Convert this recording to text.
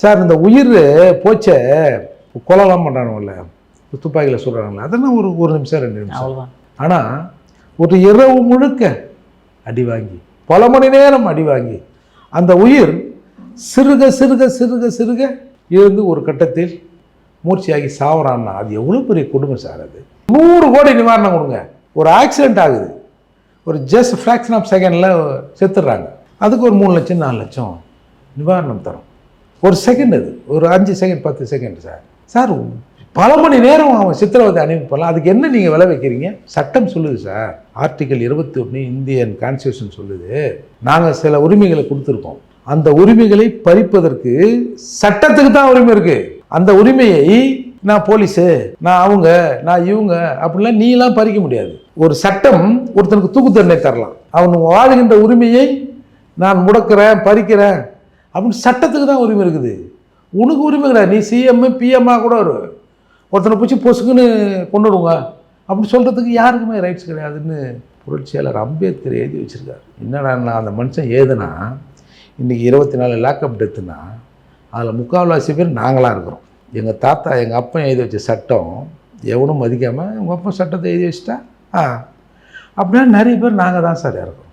Sir இந்த உயிர் போச்ச கொலைலாம் பண்ணுறானுங்கள துப்பாக்கியில் சொல்கிறாங்களே அதெல்லாம் ஒரு நிமிஷம் 2 நிமிஷம் அவ்வளோதான். ஆனால் ஒரு இரவு முழுக்க அடி வாங்கி பல மணி நேரம் அடி வாங்கி அந்த உயிர் சிறுக சிறுக சிறுக சிறுக இருந்து ஒரு கட்டத்தில் மூர்ச்சியாகி சாவறான்னா அது எவ்வளோ பெரிய குடும்பம் சார். அது 100 கோடி நிவாரணம் கொடுங்க. ஒரு ஆக்சிடெண்ட் ஆகுது, ஒரு ஜஸ்ட் ஃப்ராக்ஷன் ஆஃப் செகண்டில் செத்துடுறாங்க, அதுக்கு ஒரு 3 லட்சம் 4 லட்சம் நிவாரணம் தரும். ஒரு செகண்ட், அது ஒரு 5 செகண்ட் 10 செகண்ட் சார். சார் பல மணி நேரம் அவன் சித்திரவதை அனுப்பிப்பலாம், அதுக்கு என்ன நீங்கள் விலை வைக்கிறீங்க? சட்டம் சொல்லுது சார், ஆர்டிகல் 21 இந்தியன் கான்ஸ்டியூஷன் சொல்லுது, நாங்கள் சில உரிமைகளை கொடுத்துருக்கோம், அந்த உரிமைகளை பறிப்பதற்கு சட்டத்துக்கு தான் உரிமை இருக்குது. அந்த உரிமையை நான் போலீஸு, நான் அவங்க, நான் இவங்க அப்படிலாம் நீலாம் பறிக்க முடியாது. ஒரு சட்டம் ஒருத்தனுக்கு தூக்கு தண்டனை தரலாம், அவன் வாழுகின்ற உரிமையை நான் முடக்கிறேன் பறிக்கிறேன் அப்படின்னு சட்டத்துக்கு தான் உரிமை இருக்குது. உனக்கு உரிமை கிடையாது. நீ சிஎம் பிஎம்மாக கூட ஒருத்தனை பிடிச்சி பொசுக்குன்னு கொண்டுடுங்க அப்படின்னு சொல்கிறதுக்கு யாருக்குமே ரைட்ஸ் கிடையாதுன்னு புரட்சியாளர் அம்பேத்கர் எழுதி வச்சுருக்காரு. என்னடா நான் அந்த மனுஷன் ஏதுனா இன்றைக்கி 24 லாக்அப் டெத்துனா அதில் 3/4 பேர் நாங்களாக இருக்கிறோம். எங்கள் தாத்தா எங்கள் அப்பா எழுதி வச்ச சட்டம் எவனும் மதிக்காமல் உங்கள் அப்பா சட்டத்தை எழுதி வச்சுட்டா அப்படின்னா நிறைய பேர் நாங்கள் தான் சார் இறக்குறோம்.